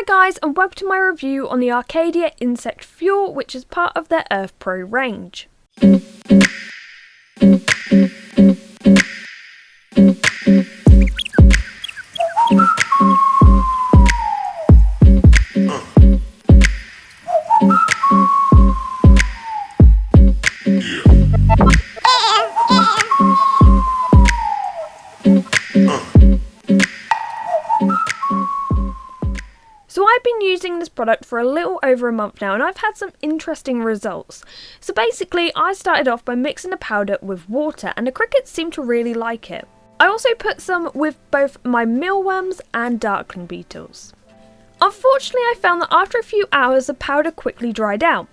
guys, and welcome to my review on the Arcadia insect fuel, which is part of their EarthPro range. So I've been using this product for a little over a month now, and I've had some interesting results. So basically, I started off by mixing the powder with water, and the crickets seem to really like it. I also put some with both my mealworms and darkling beetles. Unfortunately, I found that after a few hours the powder quickly dried out.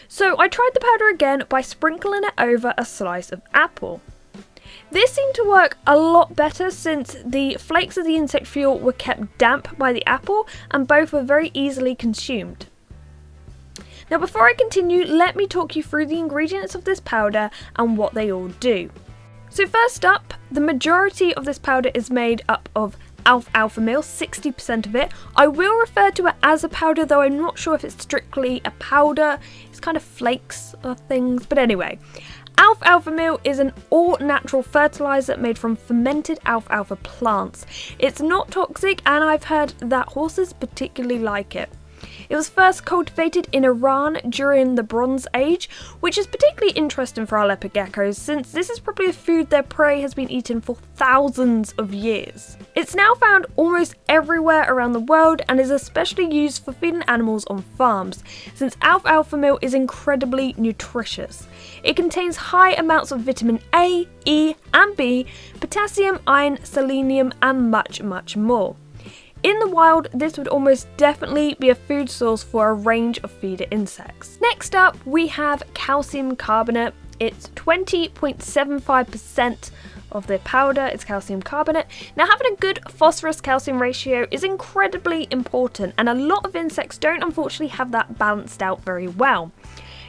So I tried the powder again by sprinkling it over a slice of apple. This seemed to work a lot better since the flakes of the insect fuel were kept damp by the apple and both were very easily consumed. Now before I continue, let me talk you through the ingredients of this powder and what they all do. So first up, the majority of this powder is made up of alfalfa meal, 60% of it. I will refer to it as a powder, though I'm not sure if it's strictly a powder. It's kind of flakes of things, but anyway. Alfalfa meal is an all-natural fertiliser made from fermented alfalfa plants. It's not toxic, and I've heard that horses particularly like it. It was first cultivated in Iran during the Bronze Age, which is particularly interesting for our leopard geckos since this is probably a food their prey has been eating for thousands of years. It's now found almost everywhere around the world and is especially used for feeding animals on farms, since alfalfa meal is incredibly nutritious. It contains high amounts of vitamin A, E and B, potassium, iron, selenium and much more. In the wild, this would almost definitely be a food source for a range of feeder insects. Next up, we have calcium carbonate. It's 20.75% of the powder, it's calcium carbonate. Now having a good phosphorus-calcium ratio is incredibly important, and a lot of insects don't unfortunately have that balanced out very well.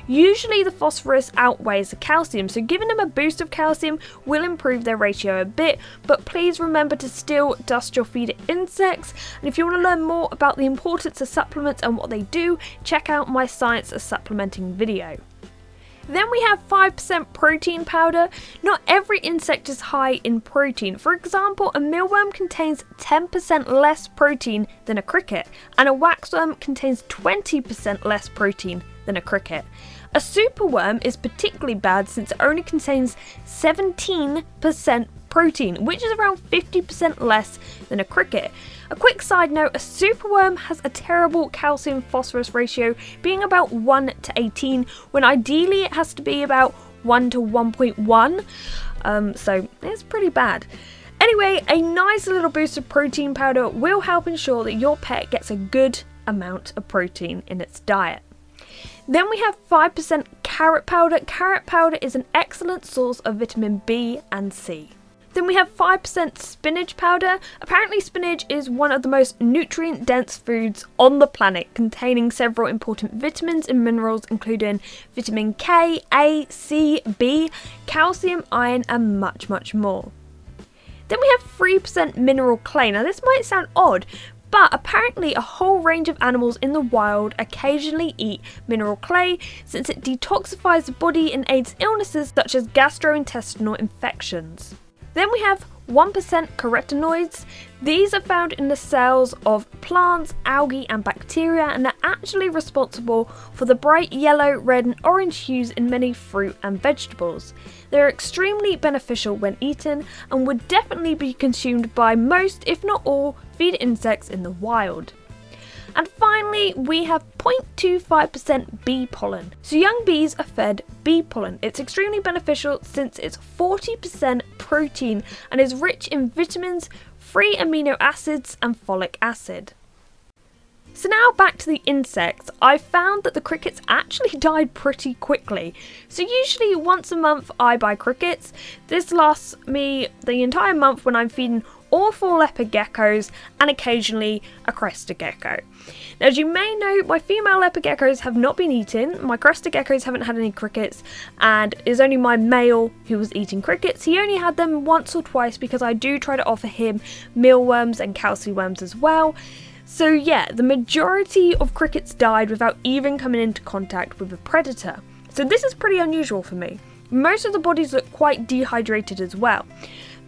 Usually the phosphorus outweighs the calcium, so giving them a boost of calcium will improve their ratio a bit, but please remember to still dust your feeder insects. And if you want to learn more about the importance of supplements and what they do, check out my science of supplementing video. Then we have 5% protein powder. Not every insect is high in protein. For example, a mealworm contains 10% less protein than a cricket, and a waxworm contains 20% less protein than a cricket. A superworm is particularly bad since it only contains 17% protein, which is around 50% less than a cricket. A quick side note, a superworm has a terrible calcium phosphorus ratio, being about 1 to 18, when ideally it has to be about 1 to 1.1, so it's pretty bad. Anyway, a nice little boost of protein powder will help ensure that your pet gets a good amount of protein in its diet. Then we have 5% carrot powder. Carrot powder is an excellent source of vitamin B and C. Then we have 5% spinach powder. Apparently spinach is one of the most nutrient-dense foods on the planet, containing several important vitamins and minerals including vitamin K, A, C, B, calcium, iron and much more. Then we have 3% mineral clay. Now this might sound odd, but apparently a whole range of animals in the wild occasionally eat mineral clay since it detoxifies the body and aids illnesses such as gastrointestinal infections. Then we have 1% carotenoids. These are found in the cells of plants, algae and bacteria, and are actually responsible for the bright yellow, red and orange hues in many fruit and vegetables. They are extremely beneficial when eaten and would definitely be consumed by most, if not all, feeder insects in the wild. And finally, we have 0.25% bee pollen. So young bees are fed bee pollen. It's extremely beneficial since it's 40% protein and is rich in vitamins, free amino acids and folic acid. So now back to the insects. I found that the crickets actually died pretty quickly. So usually once a month I buy crickets. This lasts me the entire month when I'm feeding all 4 leopard geckos and occasionally a crested gecko. Now, as you may know, my female leopard geckos have not been eaten, my crested geckos haven't had any crickets, and it is only my male who was eating crickets. He only had them once or twice because I do try to offer him mealworms and calciworms as well. So yeah, the majority of crickets died without even coming into contact with a predator. So this is pretty unusual for me. Most of the bodies look quite dehydrated as well.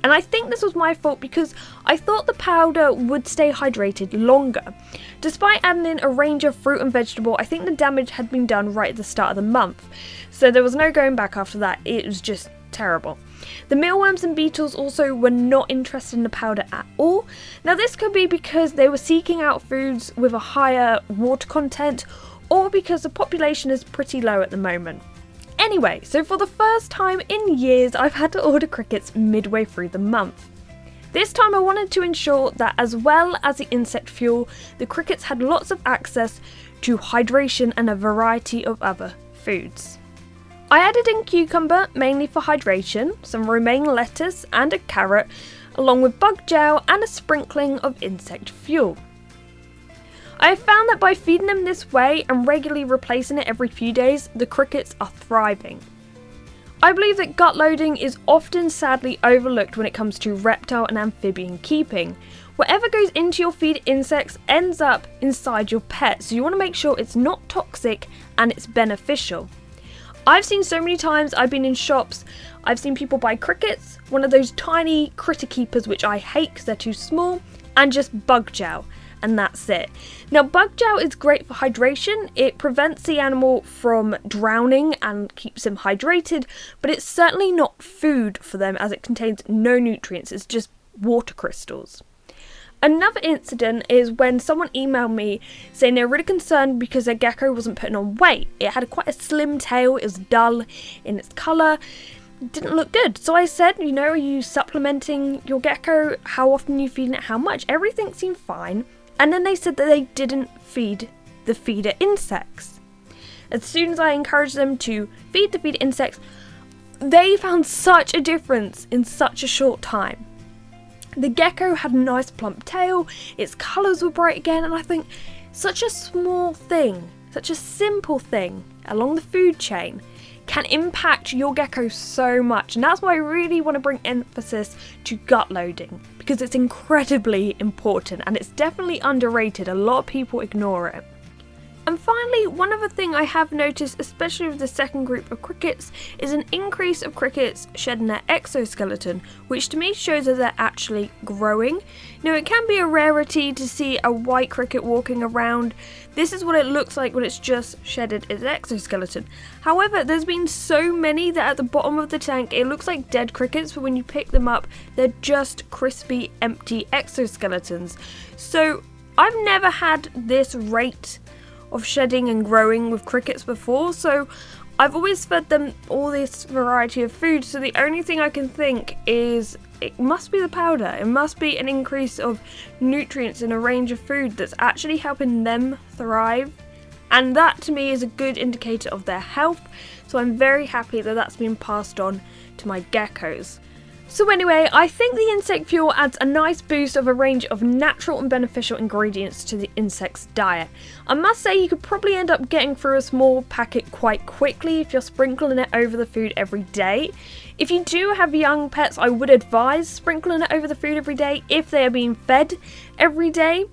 And I think this was my fault because I thought the powder would stay hydrated longer. Despite adding in a range of fruit and vegetable, I think the damage had been done right at the start of the month. So there was no going back after that. It was just terrible. The mealworms and beetles also were not interested in the powder at all. Now this could be because they were seeking out foods with a higher water content, or because the population is pretty low at the moment. Anyway, so for the first time in years, I've had to order crickets midway through the month. This time I wanted to ensure that as well as the insect fuel, the crickets had lots of access to hydration and a variety of other foods. I added in cucumber, mainly for hydration, some romaine lettuce and a carrot, along with bug gel and a sprinkling of insect fuel. I have found that by feeding them this way and regularly replacing it every few days, the crickets are thriving. I believe that gut loading is often sadly overlooked when it comes to reptile and amphibian keeping. Whatever goes into your feed insects ends up inside your pet, so you want to make sure it's not toxic and it's beneficial. I've seen so many times, I've been in shops, I've seen people buy crickets, one of those tiny critter keepers which I hate because they're too small, and just bug gel. And that's it. Now bug gel is great for hydration, it prevents the animal from drowning and keeps them hydrated, but it's certainly not food for them as it contains no nutrients, it's just water crystals. Another incident is when someone emailed me saying they're really concerned because their gecko wasn't putting on weight. It had quite a slim tail, it was dull in its colour, didn't look good. So I said, are you supplementing your gecko? How often are you feeding it? How much? Everything seemed fine. And then they said that they didn't feed the feeder insects. As soon as I encouraged them to feed the feeder insects, they found such a difference in such a short time. The gecko had a nice plump tail, its colours were bright again, and I think such a small thing, such a simple thing along the food chain can impact your gecko so much, and that's why I really want to bring emphasis to gut loading, because it's incredibly important and it's definitely underrated. A lot of people ignore it. And finally, one other thing I have noticed, especially with the second group of crickets, is an increase of crickets shedding their exoskeleton, which to me shows that they're actually growing. Now it can be a rarity to see a white cricket walking around. This is what it looks like when it's just shedded its exoskeleton. However, there's been so many that at the bottom of the tank it looks like dead crickets, but when you pick them up they're just crispy, empty exoskeletons. So I've never had this rate of shedding and growing with crickets before, so I've always fed them all this variety of food, so the only thing I can think is it must be the powder. It must be an increase of nutrients in a range of food that's actually helping them thrive, and that to me is a good indicator of their health, so I'm very happy that that's been passed on to my geckos. So anyway, I think the insect fuel adds a nice boost of a range of natural and beneficial ingredients to the insect's diet. I must say you could probably end up getting through a small packet quite quickly if you're sprinkling it over the food every day. If you do have young pets, I would advise sprinkling it over the food every day if they are being fed every day.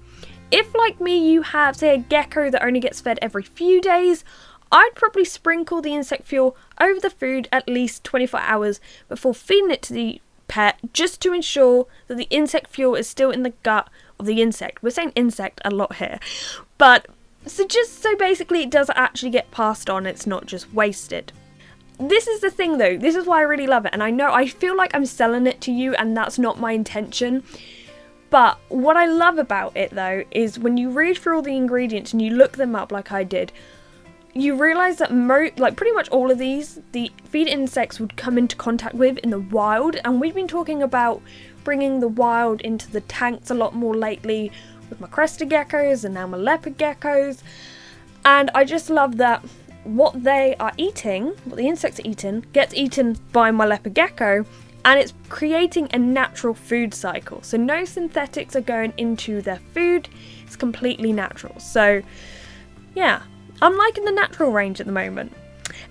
If, like me, you have, say, a gecko that only gets fed every few days, I'd probably sprinkle the insect fuel over the food at least 24 hours before feeding it to the pet, just to ensure that the insect fuel is still in the gut of the insect. We're saying insect a lot here, but so basically it does actually get passed on, it's not just wasted. This is the thing though, this is why I really love it, and I feel like I'm selling it to you and that's not my intention. But what I love about it though is when you read through all the ingredients and you look them up like I did, you realise that pretty much all of these, the feed insects would come into contact with in the wild, and we've been talking about bringing the wild into the tanks a lot more lately with my crested geckos and now my leopard geckos, and I just love that what they are eating, what the insects are eating, gets eaten by my leopard gecko, and it's creating a natural food cycle. So no synthetics are going into their food, it's completely natural. So yeah, I'm liking the natural range at the moment.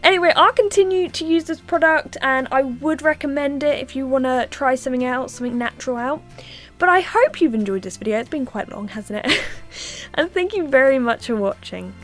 Anyway, I'll continue to use this product and I would recommend it if you want to try something else, something natural out. But I hope you've enjoyed this video. It's been quite long, hasn't it? And thank you very much for watching.